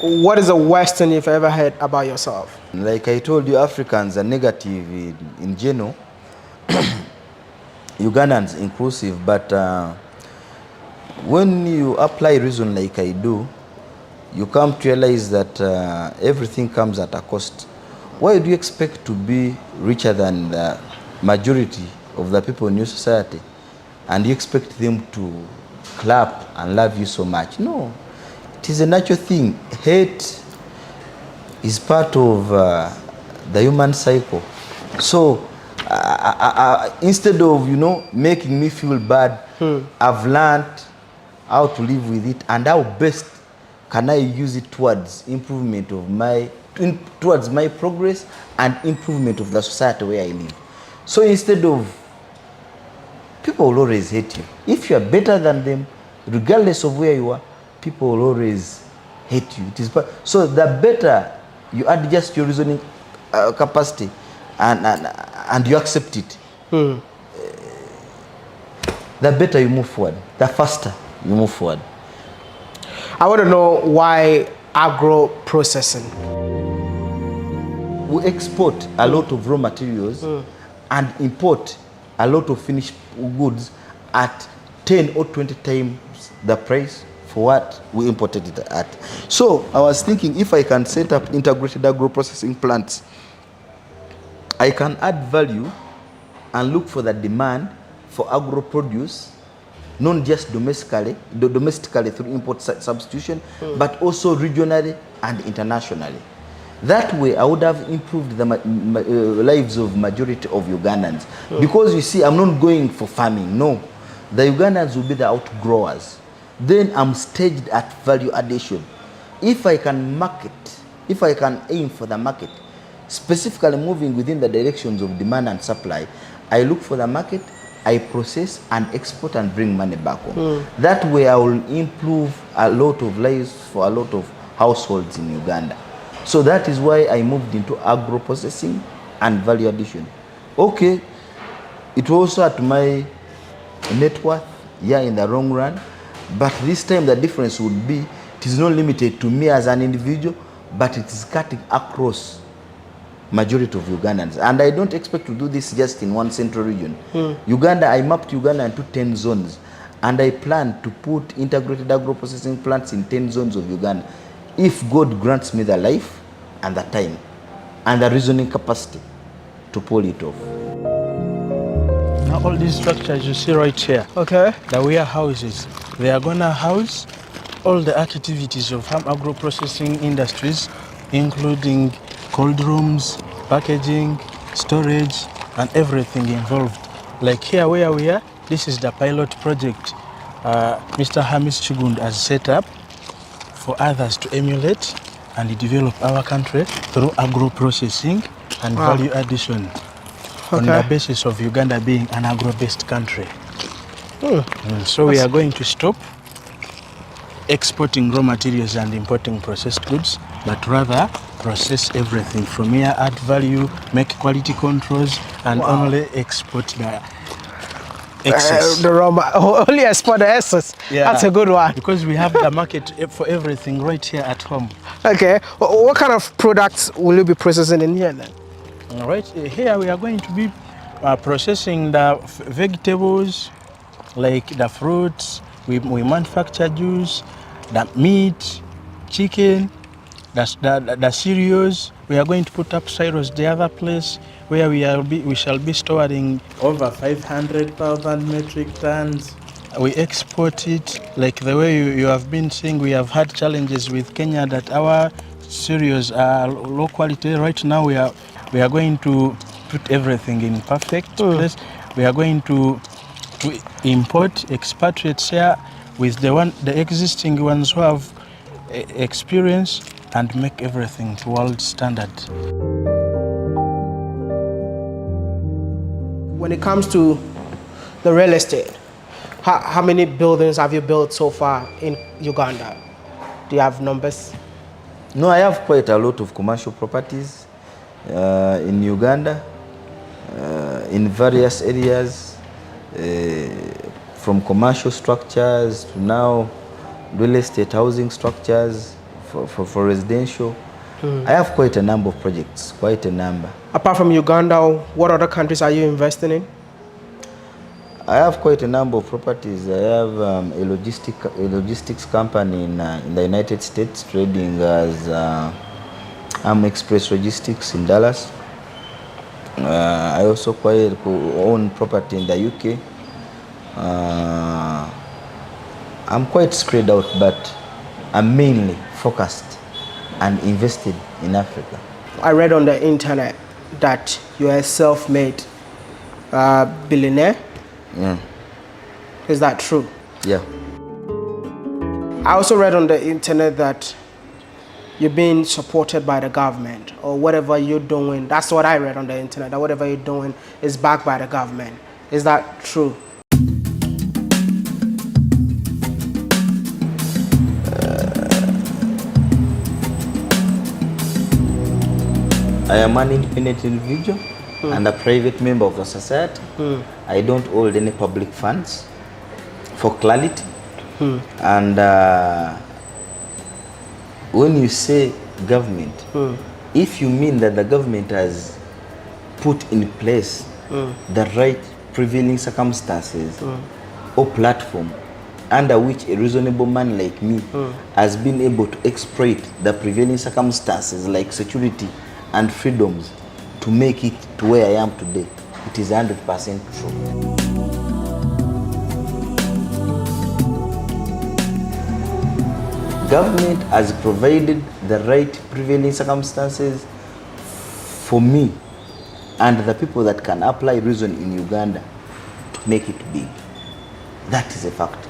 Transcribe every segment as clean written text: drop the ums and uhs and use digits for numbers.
what is the worst thing you've ever heard about yourself? Like I told you, Africans are negative in general. Ugandans inclusive, but when you apply reason like I do, you come to realize that everything comes at a cost. Why do you expect to be richer than the majority of the people in your society, and you expect them to clap and love you so much? No, it is a natural thing. Hate is part of the human cycle. So instead of making me feel bad, I've learned how to live with it and how best can I use it towards improvement of towards my progress and improvement of the society where I live. So instead of, people will always hate you. If you are better than them, regardless of where you are, people will always hate you. So the better you adjust your reasoning capacity and you accept it, the better you move forward, the faster you move forward. I want to know why agro processing. We export a lot of raw materials and import a lot of finished goods at 10 or 20 times the price for what we imported it at. So I was thinking, if I can set up integrated agro processing plants, I can add value and look for the demand for agro produce, not just domestically through import substitution, but also regionally and internationally. That way, I would have improved the lives of majority of Ugandans. Because you see, I'm not going for farming, no. The Ugandans will be the outgrowers. Then I'm staged at value addition. If I can market, if I can aim for the market, specifically moving within the directions of demand and supply, I look for the market, I process and export and bring money back home. That way I will improve a lot of lives for a lot of households in Uganda. So that is why I moved into agro processing and value addition. Okay, it was also at my net worth, yeah, in the long run, but this time the difference would be, it is not limited to me as an individual, but it is cutting across majority of Ugandans. And I don't expect to do this just in one central region. Uganda, I mapped Uganda into 10 zones, and I plan to put integrated agro processing plants in 10 zones of Uganda, if God grants me the life and the time and the reasoning capacity to pull it off. Now all these structures you see right here, Okay. the warehouses, they are gonna house all the activities of farm agro processing industries, including cold rooms, packaging, storage, and everything involved. Like here where we are, this is the pilot project Mr. Hamis Chugund has set up for others to emulate and develop our country through agro processing and value addition on the basis of Uganda being an agro-based country. So we are going to stop exporting raw materials and importing processed goods, but rather process everything from here, add value, make quality controls, and only export the excess. Only export the excess. Yeah. That's a good one. Because we have the market for everything right here at home. Okay. What kind of products will you be processing in here then? All right. Here we are going to be processing the vegetables, like the fruits. We manufacture juice, the meat, chicken, the cereals. We are going to put up silos the other place where we shall be storing over 500,000 metric tons. We export it, like the way you have been seeing. We have had challenges with Kenya that our cereals are low quality. Right now we are going to put everything in perfect place. We are going to import expatriates here with the existing ones who have experience, and make everything to world standard. When it comes to the real estate, how many buildings have you built so far in Uganda? Do you have numbers? No, I have quite a lot of commercial properties in Uganda, in various areas, from commercial structures to now real estate housing structures for residential. I have quite a number of projects, quite a number. Apart from Uganda, what other countries are you investing in? I have quite a number of properties. I have a logistics company in the United States, trading as Express Logistics in Dallas. I also own property in the UK. I'm quite spread out, but I'm mainly focused and invested in Africa. I read on the internet that you are a self-made billionaire. Yeah. Is that true? Yeah. I also read on the internet that you're being supported by the government, or whatever you're doing. That's what I read on the internet, that whatever you're doing is backed by the government. Is that true? I am an independent individual and a private member of the society. I don't hold any public funds, for clarity. And when you say government, if you mean that the government has put in place the right prevailing circumstances or platform under which a reasonable man like me has been able to exploit the prevailing circumstances like security and freedoms to make it to where I am today, it is 100% true. Government has provided the right prevailing circumstances for me and the people that can apply reason in Uganda to make it big. That is a fact.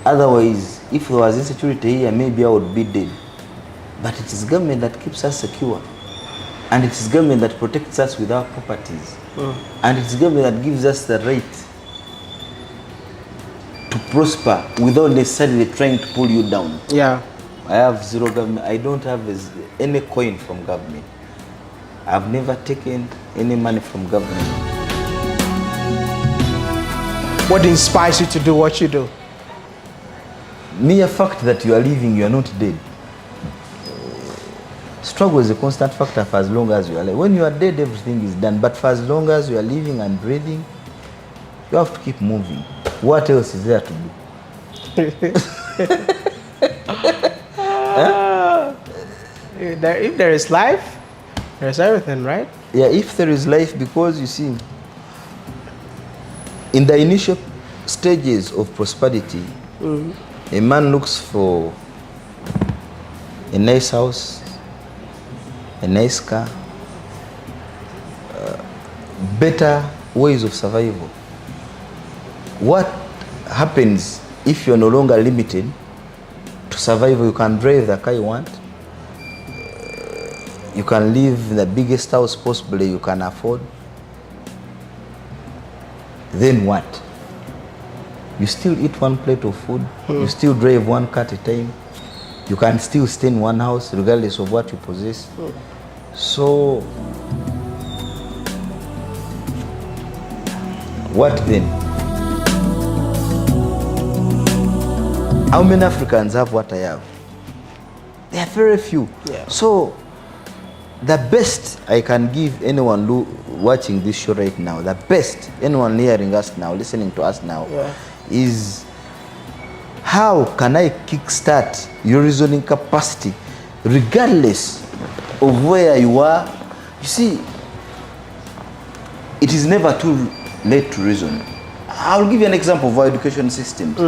Otherwise, if there was insecurity here, maybe I would be dead. But it is government that keeps us secure. And it is government that protects us with our properties. And it is government that gives us the right to prosper without necessarily trying to pull you down. Yeah. I have zero government. I don't have any coin from government. I've never taken any money from government. What inspires you to do what you do? Mere fact that you are living, you are not dead. Struggle is a constant factor for as long as you are alive. When you are dead, everything is done. But for as long as you are living and breathing, you have to keep moving. What else is there to do? If there is life, there's everything, right? Yeah, if there is life, because you see, in the initial stages of prosperity, a man looks for a nice house, a nice car, better ways of survival. What happens if you're no longer limited to survival? You can drive the car you want, you can live in the biggest house possibly you can afford. Then what? You still eat one plate of food, you still drive one car at a time, you can still stay in one house regardless of what you possess. So what then? How many Africans have what I have? There are very few. Yeah. So the best I can give anyone watching this show right now, the best anyone hearing us now, listening to us now, is how can I kickstart your reasoning capacity regardless of where you are. You see, it is never too late to reason. I'll give you an example of our education systems.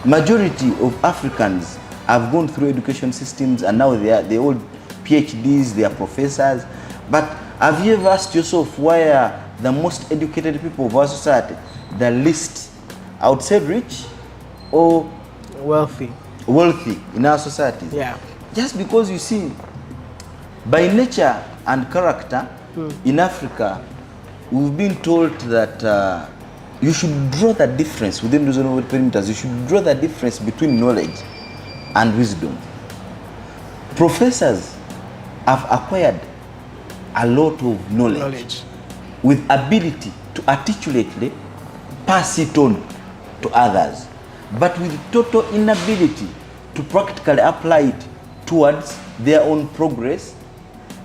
Majority of Africans have gone through education systems and now they hold PhDs, they are professors. But have you ever asked yourself why are the most educated people of our society the least, I would say, rich or Wealthy in our society? Yeah. Just because, you see, by nature and character, in Africa, we've been told that you should draw the difference within reasonable perimeters. You should draw the difference between knowledge and wisdom. Professors have acquired a lot of knowledge with ability to articulately pass it on to others, but with total inability to practically apply it towards their own progress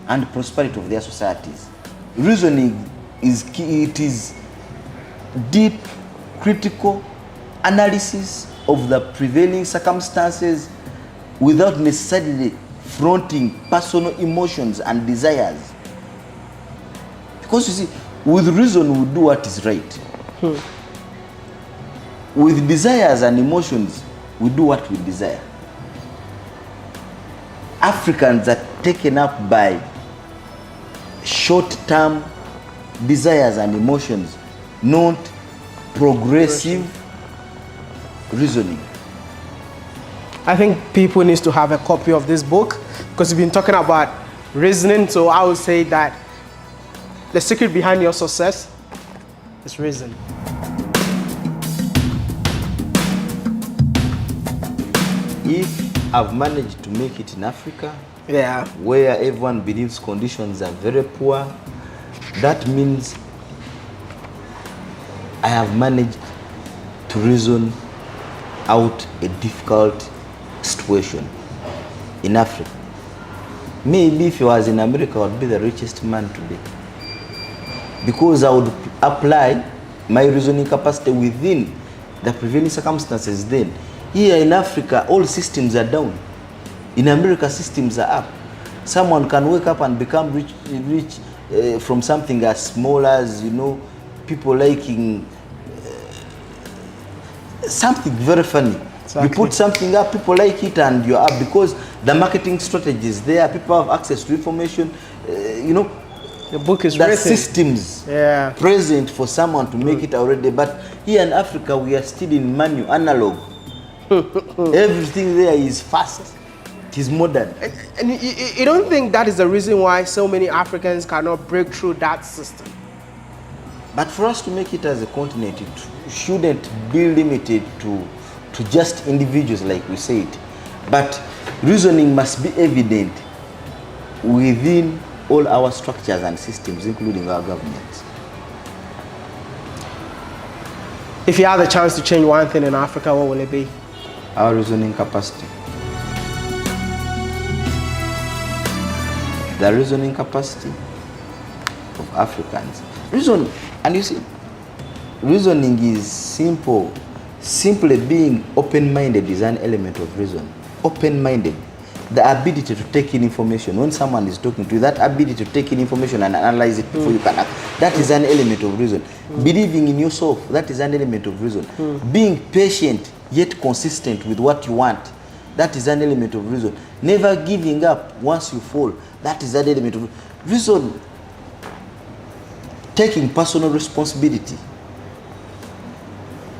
and prosperity of their societies. Reasoning is key. It is deep, critical analysis of the prevailing circumstances without necessarily fronting personal emotions and desires. Because you see, with reason we do what is right. With desires and emotions, we do what we desire. Africans are taken up by short-term desires and emotions, not progressive reasoning. I think people need to have a copy of this book because we've been talking about reasoning. So I would say that the secret behind your success is reason. If I've managed to make it in Africa, Yeah. where everyone believes conditions are very poor, that means I have managed to reason out a difficult situation in Africa. Maybe if I was in America, I would be the richest man today, because I would apply my reasoning capacity within the prevailing circumstances then. Here in Africa, all systems are down. In America, systems are up. Someone can wake up and become rich from something as small as, people liking something very funny. Exactly. You put something up, people like it, and you're up because the marketing strategy is there. People have access to information. The book is the written. systems present for someone to make it already. But here in Africa, we are still in manual, analog. Everything there is fast. It is modern. And you don't think that is the reason why so many Africans cannot break through that system? But for us to make it as a continent, it shouldn't be limited to just individuals like we said. But reasoning must be evident within all our structures and systems, including our governments. If you had the chance to change one thing in Africa, what will it be? Our reasoning capacity. The reasoning capacity of Africans. Reason, and you see, reasoning is simple. Simply being open-minded is an element of reason. Open-minded. The ability to take in information. When someone is talking to you, that ability to take in information and analyze it before you can act, that is an element of reason. Believing in yourself, that is an element of reason. Being patient yet consistent with what you want, that is an element of reason. Never giving up once you fall, that is an element of reason. Taking personal responsibility.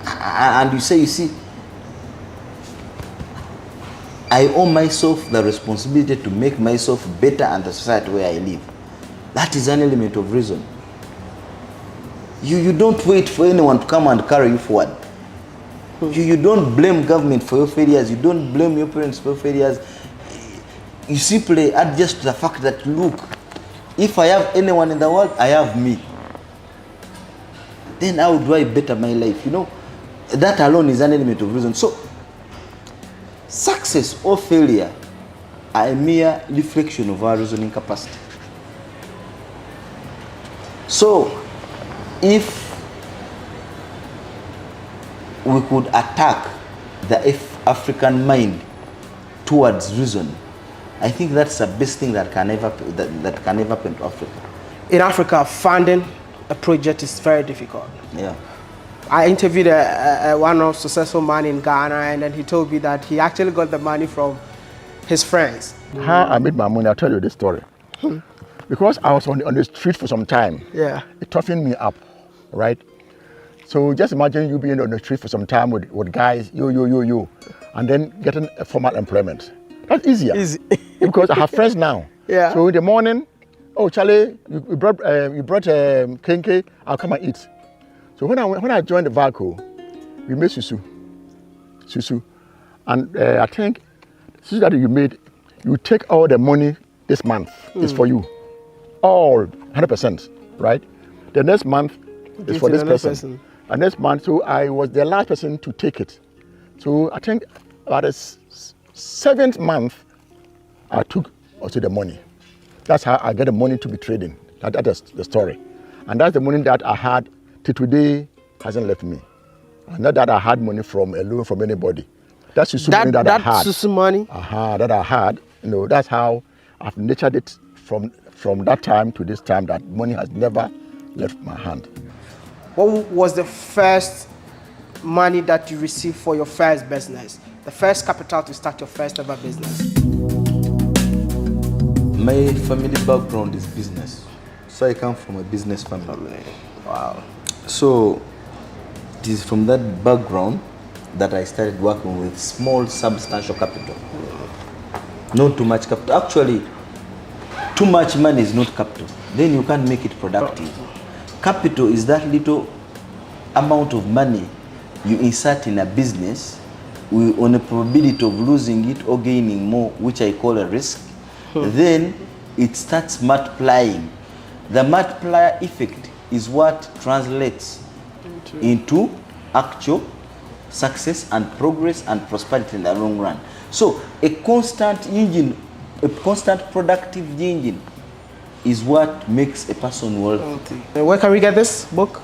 And you see, I owe myself the responsibility to make myself better and the society where I live. That is an element of reason. You don't wait for anyone to come and carry you forward. You don't blame government for your failures. You don't blame your parents for your failures. You simply adjust to the fact that, look, if I have anyone in the world, I have me. Then how do I better my life? That alone is an element of reason. So, success or failure are a mere reflection of our reasoning capacity. So, if we could attack the African mind towards reason, I think that's the best thing that can ever happen to Africa. In Africa, funding a project is very difficult. Yeah. I interviewed one successful man in Ghana, and then he told me that he actually got the money from his friends. How I made my money, I'll tell you this story. Because I was on the street for some time. Yeah. It toughened me up, right? So just imagine you being on the street for some time with guys, you, and then getting a formal employment. That's easier. Easy. Because I have friends now. Yeah. So in the morning, oh Charlie, you brought kenke, I'll come and eat. So when I joined the Valco, we made susu, and I think susu that you made, you take all the money this month is for you, all 100%, right? The next month is for this person. And next month, so I was the last person to take it. So I think about the 7th month, I took also the money. That's how I get the money to be trading. That is the story. And that's the money that I had till today hasn't left me. And not that I had money from a loan from anybody. That's the money that I had. That's money? That I had. That's how I've nurtured it from that time to this time, that money has never left my hand. What was the first money that you received for your first business? The first capital to start your first ever business? My family background is business. So I come from a business family. Wow. So it is from that background that I started working with small substantial capital. Not too much capital. Actually, too much money is not capital. Then you can't make it productive. Capital is that little amount of money you insert in a business on a probability of losing it or gaining more, which I call a risk. Then it starts multiplying. The multiplier effect is what translates into actual success and progress and prosperity in the long run. So a constant engine, a constant productive engine is what makes a person wealthy. Where can we get this book?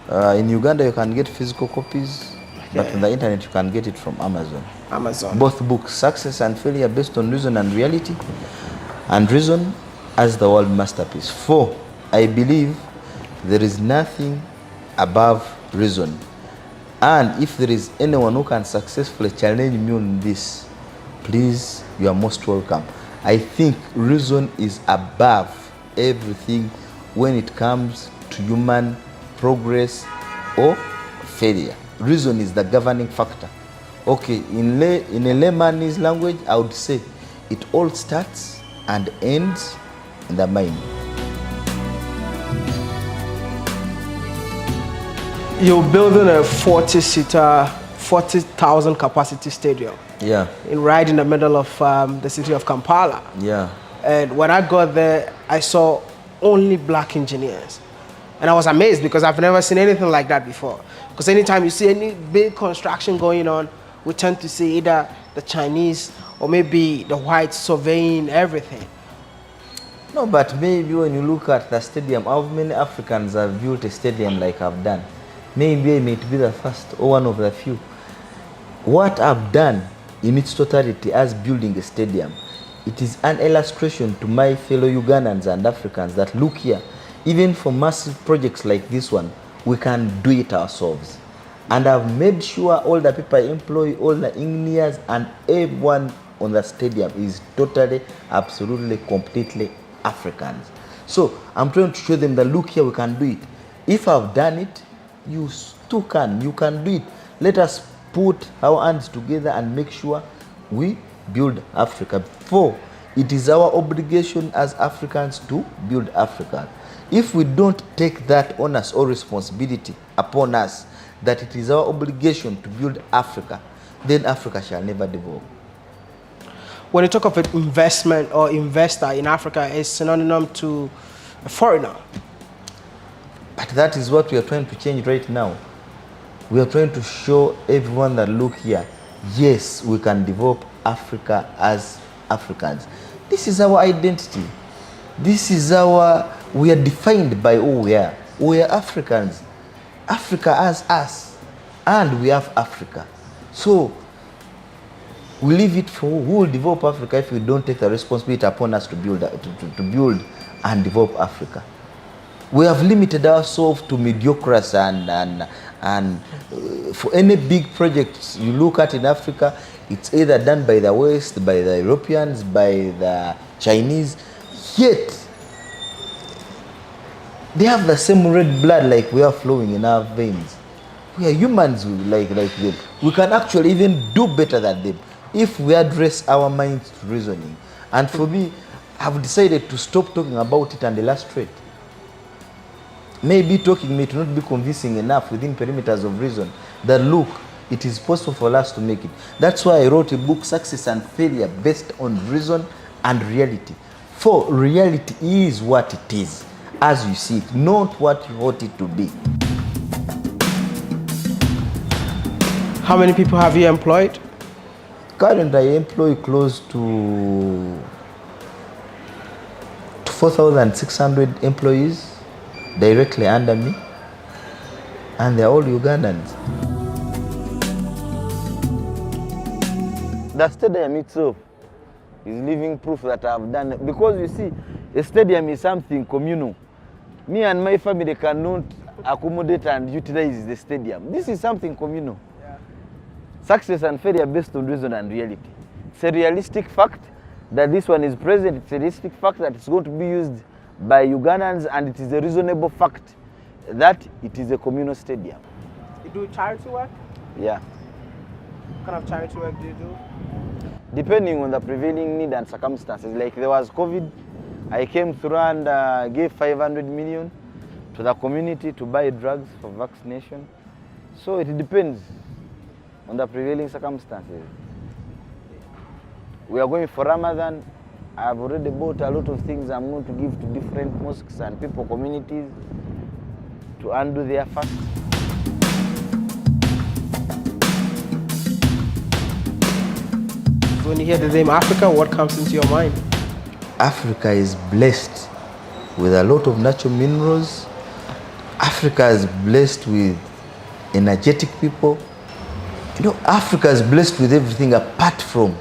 In Uganda you can get physical copies, but on the internet you can get it from Amazon. Amazon. Both books, Success and Failure, based on reason and reality, and Reason as the world masterpiece. For I believe there is nothing above reason. And if there is anyone who can successfully challenge me on this, please, you are most welcome. I think reason is above everything when it comes to human progress or failure. Reason is the governing factor. Okay, in a layman's language, I would say it all starts and ends in the mind. You're building a 40-seater, 40,000 capacity stadium. Yeah. Right in the middle of the city of Kampala. Yeah. And when I got there, I saw only black engineers. And I was amazed because I've never seen anything like that before. Because anytime you see any big construction going on, we tend to see either the Chinese or maybe the whites surveying everything. No, but maybe when you look at the stadium, how many Africans have built a stadium like I've done? Maybe I may be the first or one of the few. What I've done in its totality as building a stadium, it is an illustration to my fellow Ugandans and Africans that look here, even for massive projects like this one, we can do it ourselves. And I've made sure all the people I employ, all the engineers and everyone on the stadium is totally, absolutely, completely Africans. So I'm trying to show them that look here, we can do it. If I've done it, you too can. You can do it. Let us put our hands together and make sure we build Africa. For it is our obligation as Africans to build Africa. If we don't take that onus or responsibility upon us, that it is our obligation to build Africa, then Africa shall never develop. When you talk of an investment or investor in Africa, it's synonym to a foreigner. But that is what we are trying to change right now. We are trying to show everyone that look here, yes, we can develop Africa as Africans. This is our identity. This is we are defined by who we are. We are Africans. Africa as us. And we have Africa. So, we leave it for who will develop Africa if we don't take the responsibility upon us to build and develop Africa. We have limited ourselves to mediocrity and for any big projects you look at in Africa, it's either done by the West, by the Europeans, by the Chinese, yet they have the same red blood like we are flowing in our veins. We are humans like them. We can actually even do better than them if we address our minds to reasoning. And for me, I've decided to stop talking about it and illustrate. Maybe talking may not be convincing enough within perimeters of reason that look, it is possible for us to make it. That's why I wrote a book, Success and Failure, based on reason and reality. For reality is what it is, as you see it, not what you want it to be. How many people have you employed? Currently, I employ close to 4,600 employees directly under me, and they're all Ugandans. The stadium itself is living proof that I've done it. Because you see, a stadium is something communal. Me and my family cannot accommodate and utilize the stadium. This is something communal. Yeah. Success and failure based on reason and reality. It's a realistic fact that this one is present. It's a realistic fact that it's going to be used by Ugandans, and it is a reasonable fact that it is a communal stadium. You do charity work? Yeah. What kind of charity work do you do? Depending on the prevailing need and circumstances. Like there was COVID, I came through and gave 500 million to the community to buy drugs for vaccination. So it depends on the prevailing circumstances. We are going for Ramadan. I've already bought a lot of things I'm going to give to different mosques and people, communities, to undo their fast. When you hear the name Africa, what comes into your mind? Africa is blessed with a lot of natural minerals. Africa is blessed with energetic people. You know, Africa is blessed with everything apart from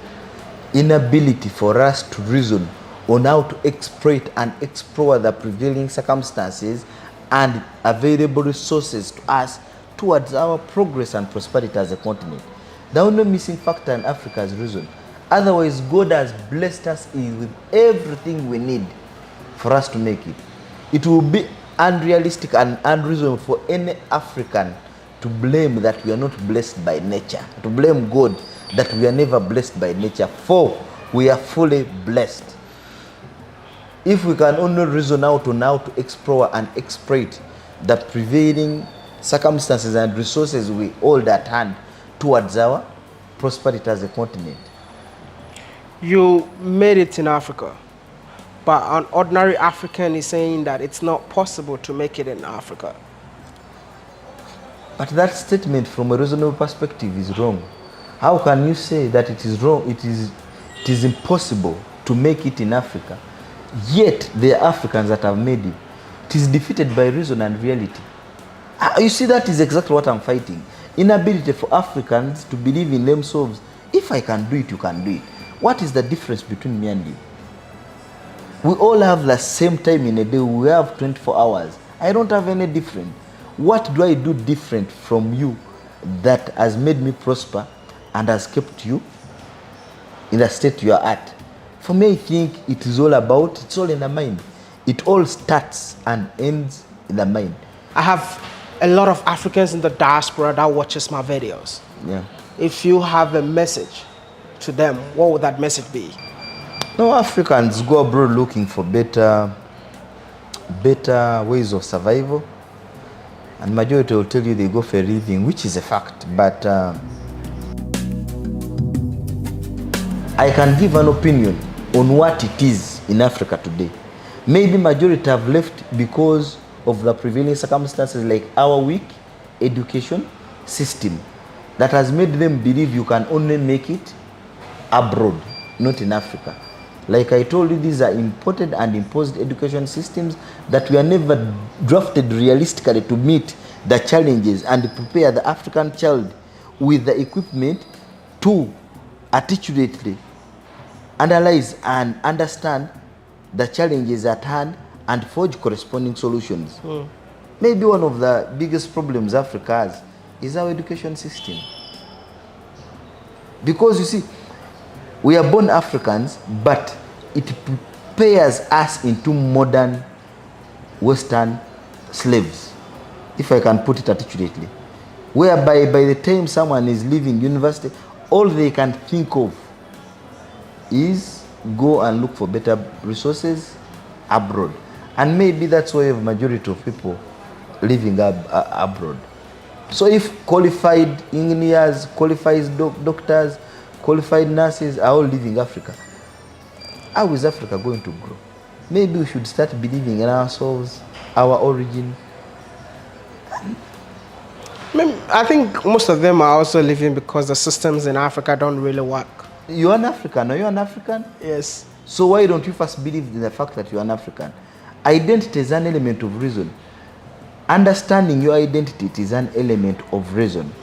inability for us to reason on how to exploit and explore the prevailing circumstances and available resources to us towards our progress and prosperity as a continent. The only missing factor in Africa is reason. Otherwise, God has blessed us with everything we need for us to make it. It will be unrealistic and unreasonable for any African to blame that we are not blessed by nature, to blame God that we are never blessed by nature, for we are fully blessed. If we can only reason out on how to explore and exploit the prevailing circumstances and resources we hold at hand towards our prosperity as a continent. You made it in Africa, but an ordinary African is saying that it's not possible to make it in Africa. But that statement from a reasonable perspective is wrong. How can you say that it is wrong? It is impossible to make it in Africa, yet there are Africans that have made it. It is defeated by reason and reality. You see, that is exactly what I'm fighting. Inability for Africans to believe in themselves. If I can do it, you can do it. What is the difference between me and you? We all have the same time in a day. We have 24 hours. I don't have any different. What do I do different from you that has made me prosper and has kept you in the state you are at? For me, I think it is all about, it's all in the mind. It all starts and ends in the mind. I have a lot of Africans in the diaspora that watches my videos. Yeah. If you have a message to them, what would that message be? No, Africans go abroad looking for better ways of survival, and majority will tell you they go for a living, which is a fact. But I can give an opinion on what it is in Africa today. Maybe majority have left because of the prevailing circumstances, like our weak education system that has made them believe you can only make it abroad, not in Africa. Like I told you, these are imported and imposed education systems that were never drafted realistically to meet the challenges and prepare the African child with the equipment to articulately analyze and understand the challenges at hand and forge corresponding solutions. Maybe one of the biggest problems Africa has is our education system. Because you see, we are born Africans, but it prepares us into modern Western slaves, if I can put it articulately. Whereby by the time someone is leaving university, all they can think of is go and look for better resources abroad. And maybe that's why a majority of people living abroad. So if qualified engineers, qualified doctors, qualified nurses are all leaving Africa, how is Africa going to grow? Maybe we should start believing in ourselves, our origin. I think most of them are also leaving because the systems in Africa don't really work. You're an African. Are you an African? Yes. So why don't you first believe in the fact that you are an African? Identity is an element of reason. Understanding your identity is an element of reason.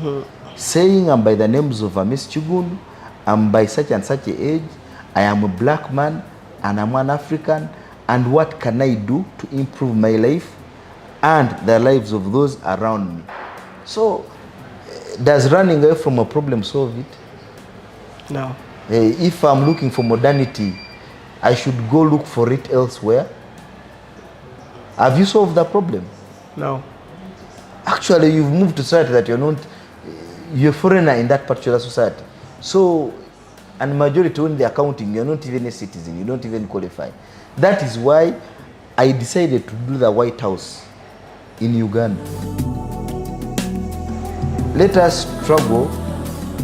Saying I'm by the names of Miss Chugun, I'm by such and such a age, I am a black man, and I'm an African, and what can I do to improve my life and the lives of those around me? So, does running away from a problem solve it? No. If I'm looking for modernity, I should go look for it elsewhere. Have you solved the problem? No. Actually, you've moved to society that you're a foreigner in that particular society. So, and majority when they're counting, you're not even a citizen, you don't even qualify. That is why I decided to do the White House in Uganda. Let us struggle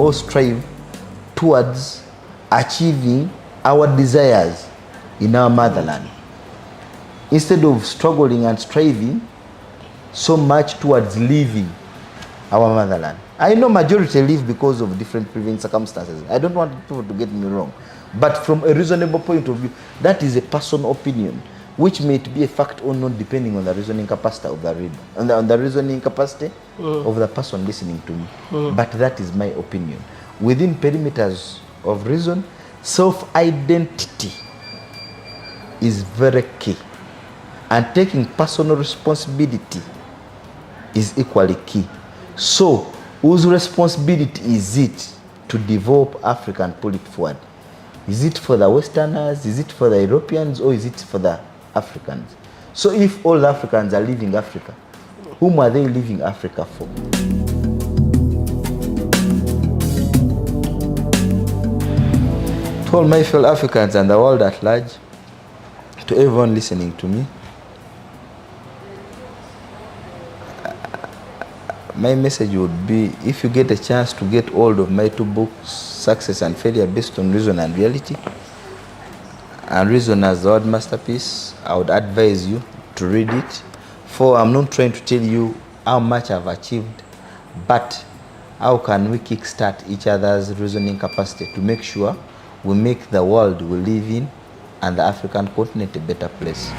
or strive towards achieving our desires in our motherland, instead of struggling and striving so much towards leaving our motherland. I know majority leave because of different prevailing circumstances. I don't want people to get me wrong. But from a reasonable point of view, that is a personal opinion, which may be a fact or not depending on the reasoning capacity of the reader, on the reasoning capacity of the person listening to me. But that is my opinion. Within perimeters of reason, self-identity is very key. And taking personal responsibility is equally key. So, whose responsibility is it to develop Africa and pull it forward? Is it for the Westerners? Is it for the Europeans? Or is it for the Africans? So if all Africans are leaving Africa, whom are they leaving Africa for? To all my fellow Africans and the world at large, to everyone listening to me, my message would be, if you get a chance to get hold of my two books, Success and Failure Based on Reason and Reality, and Reason as the word masterpiece, I would advise you to read it. For I'm not trying to tell you how much I've achieved, but how can we kickstart each other's reasoning capacity to make sure we make the world we live in and the African continent a better place.